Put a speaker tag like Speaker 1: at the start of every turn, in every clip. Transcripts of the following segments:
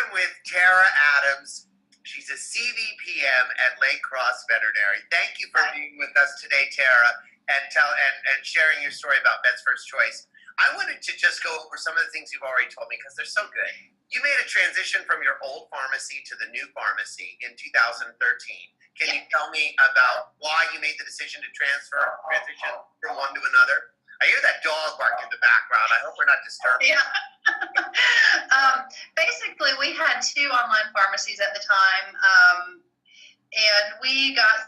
Speaker 1: am with Tara Adams. She's a CVPM at Lake Cross Veterinary. Thank you for being with us today, Tara, and sharing your story about Vets First Choice. I wanted to just go over some of the things you've already told me because they're so good. You made a transition from your old pharmacy to the new pharmacy in 2013. Can you tell me about why you made the decision to transition from one to another? I hear that dog bark in the background. I hope we're not disturbing.
Speaker 2: Yeah. Basically, we had two online pharmacies at the time, and we got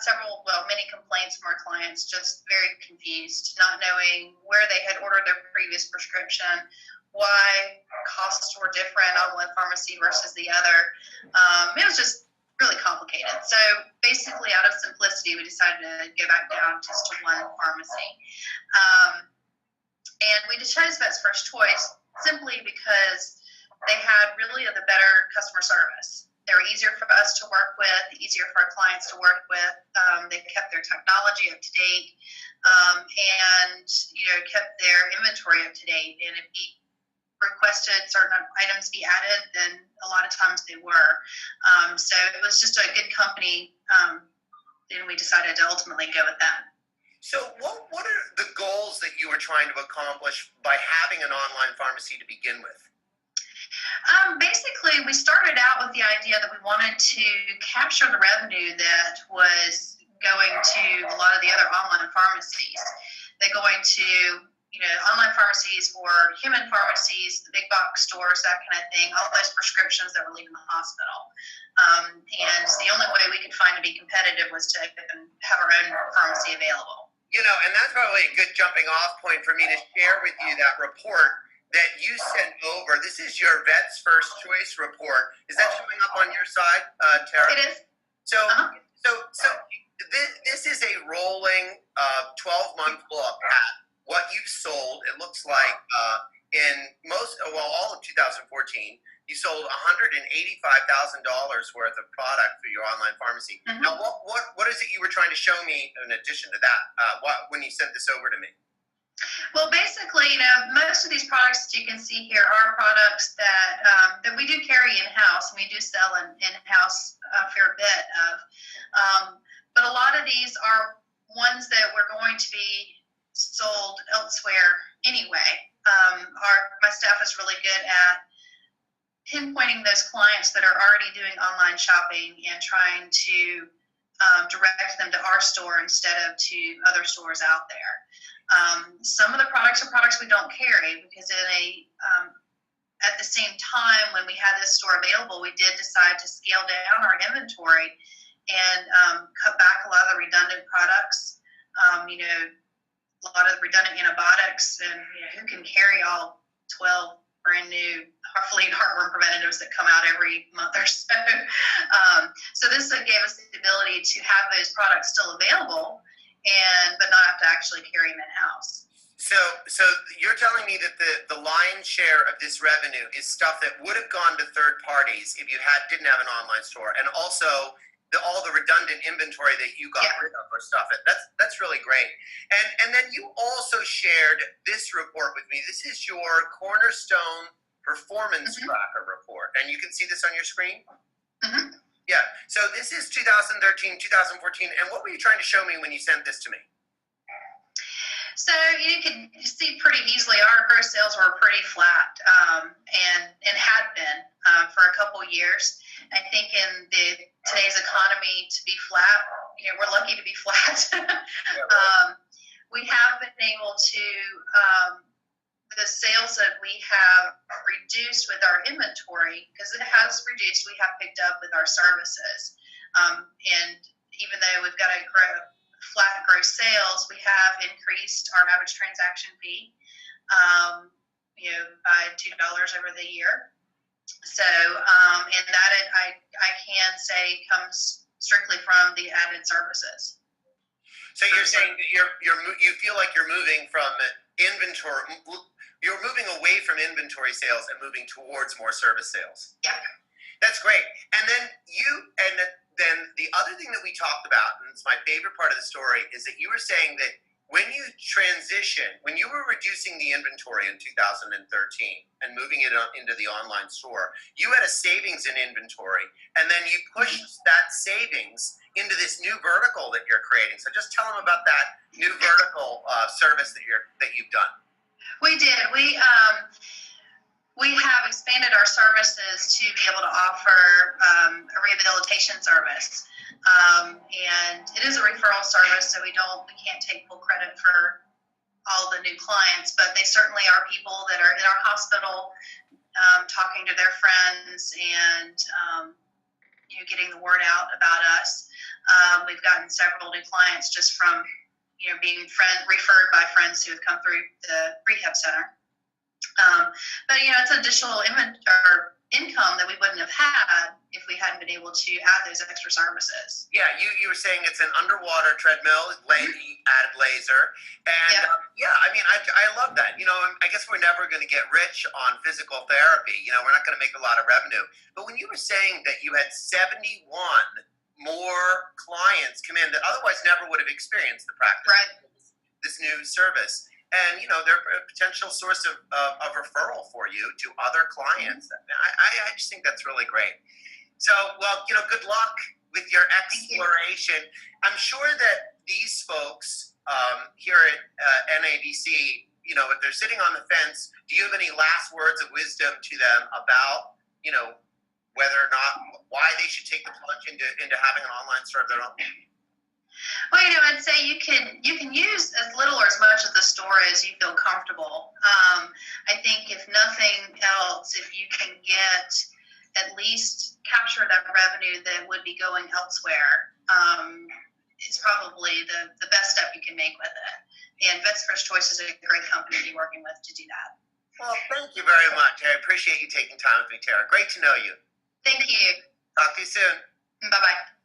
Speaker 2: many complaints from our clients, just very confused, not knowing where they had ordered their previous prescription, why costs were different on one pharmacy versus the other. It was just really complicated. So basically, out of simplicity, we decided to go back down just to one pharmacy. And we just chose Vets First Choice simply because they had really the better customer service. They were easier for us to work with, easier for our clients to work with. They kept their technology up to date, and kept their inventory up to date. And if we requested certain items be added, then a lot of times they were. So it was just a good company, and we decided to ultimately go with that.
Speaker 1: So what are the goals that you were trying to accomplish by having an online pharmacy to begin with?
Speaker 2: Basically, we started out with the idea that we wanted to capture the revenue that was going to a lot of the other online pharmacies. They're going to, online pharmacies or human pharmacies, the big box stores, that kind of thing, all those prescriptions that were leaving the hospital. And the only way we could find to be competitive was to have our own pharmacy available.
Speaker 1: And that's probably a good jumping off point for me to share with you that report that you sent over. This is your Vets First Choice report. Is that showing up on your side, Tara?
Speaker 2: It is.
Speaker 1: So this is a rolling 12-month look at what you've sold. It looks like all of 2014, you sold $185,000 worth of product through your online pharmacy. Mm-hmm. Now, what is it you were trying to show me in addition to that when you sent this over to me?
Speaker 2: Well, basically, most of these products that you can see here are products that we do carry in-house, and we do sell in-house a fair bit of. But a lot of these are ones that were going to be sold elsewhere anyway. My staff is really good at pinpointing those clients that are already doing online shopping and trying to direct them to our store instead of to other stores out there. Some of the products are products we don't carry because at the same time when we had this store available, we did decide to scale down our inventory and cut back a lot of the redundant products. A lot of redundant antibiotics, and who can carry all 12 brand new flea and heartworm preventatives that come out every month or so. So this gave us the ability to have those products still available, but not have to actually carry them in-house.
Speaker 1: So you're telling me that the lion's share of this revenue is stuff that would have gone to third parties if you didn't have an online store, and also all the redundant inventory that you got rid of or stuff. That's really great. And then you also shared this report with me. This is your Cornerstone Performance Tracker report, and you can see this on your screen.
Speaker 2: Mm-hmm.
Speaker 1: Yeah. So this is 2013, 2014, and what were you trying to show me when you sent this to me?
Speaker 2: So you can see pretty easily our gross sales were pretty flat, and had been for a couple years. I think in today's economy, to be flat, we're lucky to be flat. We have been able to, the sales that we have reduced with our inventory, because it has reduced, we have picked up with our services. And even though we've got flat gross sales, we have increased our average transaction fee, by $2 over the year. So, and that I can say comes strictly from the added services.
Speaker 1: So you're saying that you feel like you're moving from inventory, you're moving away from inventory sales and moving towards more service sales.
Speaker 2: Yeah.
Speaker 1: That's great. And then then the other thing that we talked about, and it's my favorite part of the story, is that you were saying that when you when you were reducing the inventory in 2013 and moving it into the online store, you had a savings in inventory, and then you pushed that savings into this new vertical that you're creating. So just tell them about that new vertical service that you've done.
Speaker 2: We did. We have expanded our services to be able to offer a rehabilitation service. And it is a referral service, so we can't take full credit for all the new clients, but they certainly are people that are in our hospital, talking to their friends and, getting the word out about us. We've gotten several new clients just from, being referred by friends who have come through the rehab center. But it's additional income that we wouldn't have had if we hadn't been able to add those extra services.
Speaker 1: Yeah, you were saying it's an underwater treadmill, added laser, and I love that. I guess we're never going to get rich on physical therapy. We're not going to make a lot of revenue. But when you were saying that you had 71 more clients come in that otherwise never would have experienced the practice,
Speaker 2: right?
Speaker 1: This new service. And, they're a potential source of referral for you to other clients. I just think that's really great. So, well, good luck with your exploration. I'm sure that these folks here at NADC, if they're sitting on the fence, do you have any last words of wisdom to them about, whether or not, why they should take the plunge into having an online store of their own?
Speaker 2: Well, I'd say you can use as little or as much of the store as you feel comfortable. I think if nothing else, if you can at least capture that revenue that would be going elsewhere, it's probably the best step you can make with it. And Vets First Choice is a great company to be working with to do that.
Speaker 1: Well, thank you very much. I appreciate you taking time with me, Tara. Great to know you.
Speaker 2: Thank you.
Speaker 1: Talk to you soon.
Speaker 2: Bye-bye.